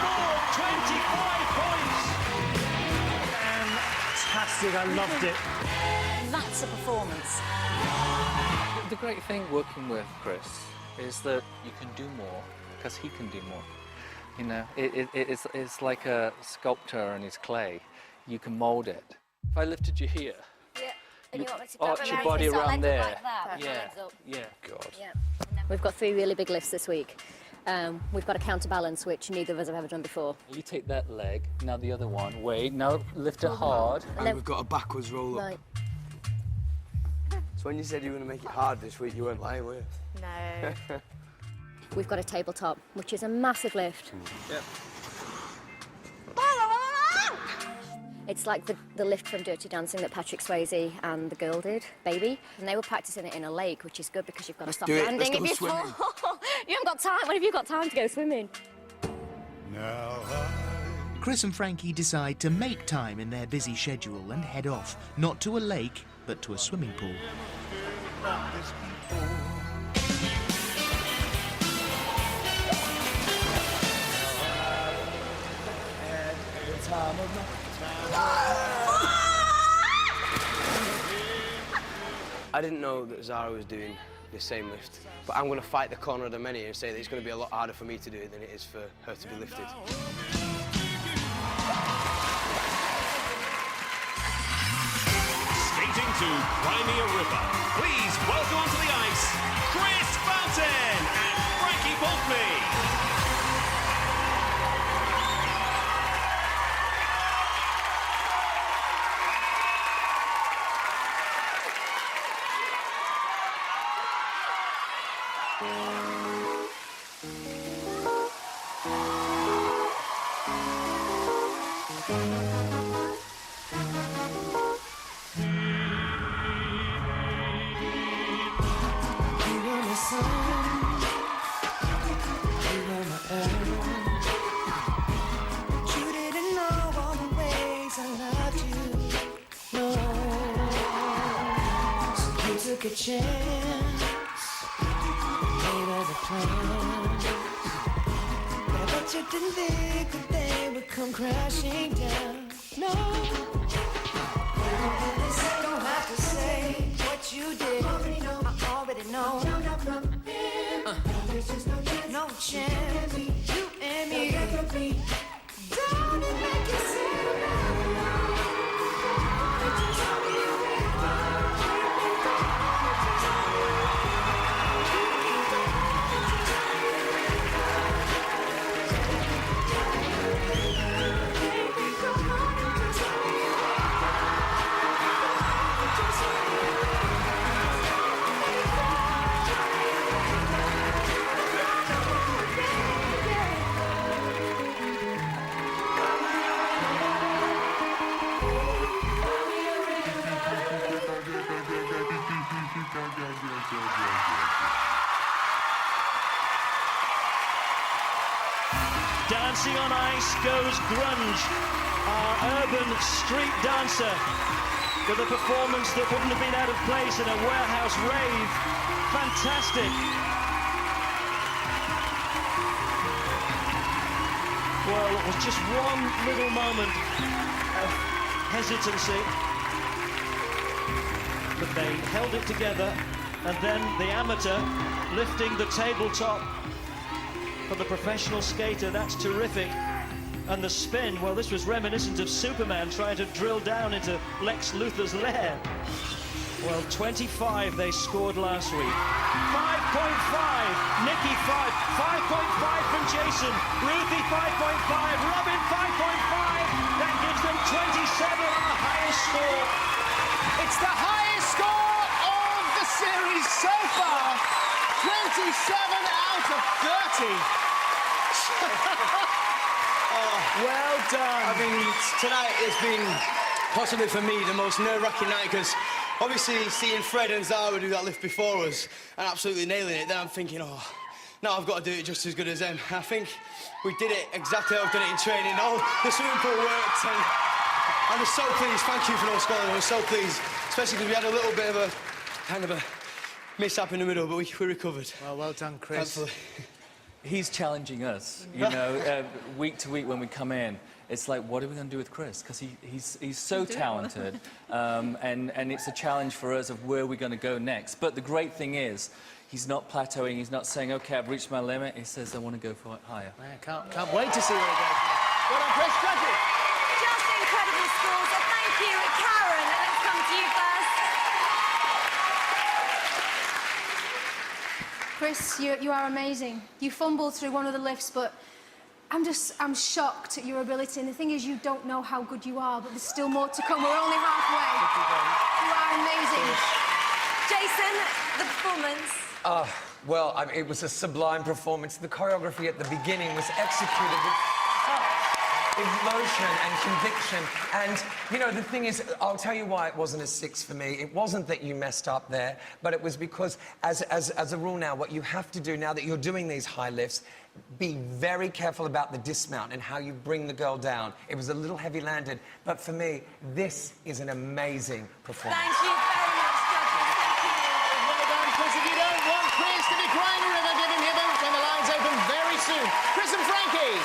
more, 25 points. Fantastic, I loved it. That's a performance. The great thing working with Chris is that you can do more because he can do more. You know, it's like a sculptor and his clay. You can mould it. If I lifted you here, and you want me to arch your body around there. Like that, Yeah. God. Yeah. We've got 3 really big lifts this week. We've got a counterbalance, which neither of us have ever done before. You take that leg, now the other one. Wait, now lift it hard. And we've got a backwards roll up. Right. So when you said you were going to make it hard this week, you weren't lying, were you? No. We've got a tabletop, which is a massive lift. Yep. It's like the lift from Dirty Dancing that Patrick Swayze and the girl did, Baby. And they were practicing it in a lake, which is good because you've got to stop landing it before. You haven't got time. When have you got time to go swimming? Chris and Frankie decide to make time in their busy schedule and head off, not to a lake, but to a swimming pool. I didn't know that Zara was doing the same lift, but I'm going to fight the corner of the many and say that it's going to be a lot harder for me to do it than it is for her to be lifted. Skating to Crimea River, please welcome onto the ice, Chris Fountain and Frankie Boltby. A chance, made other plans, yeah, but you didn't think that they would come crashing down. No, don't have to say what you did. I already know. No chance, you and me. Don't it make you feel Dancing on ice goes grunge, our urban street dancer, with a performance that wouldn't have been out of place in a warehouse rave. Fantastic. Well, it was just one little moment of hesitancy, but they held it together, and then the amateur lifting the tabletop for the professional skater. That's terrific. And the spin, well, this was reminiscent of Superman trying to drill down into Lex Luthor's lair. Well, 25 they scored last week. 5.5, Nikki 5, 5.5 from Jason, Ruthie 5.5, Robin 5.5. That gives them 27 on the highest score. It's the highest score of the series so far. 27 out of 30. Well done. I mean, tonight has been possibly for me the most nerve-wracking night because obviously seeing Fred and Zara do that lift before us and absolutely nailing it, then I'm thinking, oh, now I've got to do it just as good as them. I think we did it exactly how I've done it in training. All the swimming pool worked, and I'm just so pleased. Thank you for no scoring. I was so pleased, especially because we had a little bit of a kind of a mishap in the middle, but we recovered. Well done, Chris. Thankfully. he's challenging us, you know, week to week when we come in. It's like, what are we going to do with Chris? Because he's so talented, and it's a challenge for us of where we're going to go next. But the great thing is, he's not plateauing. He's not saying, OK, I've reached my limit. He says, I want to go for higher. Can't wait to see where it goes. Well done, Chris. Judges. Just incredible scores. So thank you, Karen. Let's come to you first. Chris, you are amazing. You fumbled through one of the lifts, but I'm shocked at your ability. And the thing is, you don't know how good you are, but there's still more to come. We're only halfway. You are amazing. Jason, the performance. Well, I mean, it was a sublime performance. The choreography at the beginning was executed with emotion and conviction. And, you know, the thing is, I'll tell you why it wasn't a 6 for me. It wasn't that you messed up there, but it was because, as a rule now, what you have to do now that you're doing these high lifts, be very careful about the dismount and how you bring the girl down. It was a little heavy-landed, but for me, this is an amazing performance. Thank you very much, judges. Thank you. Well done, Chris. If you don't want Chris to be crying a river, give him when the lines open very soon. Chris and Frankie.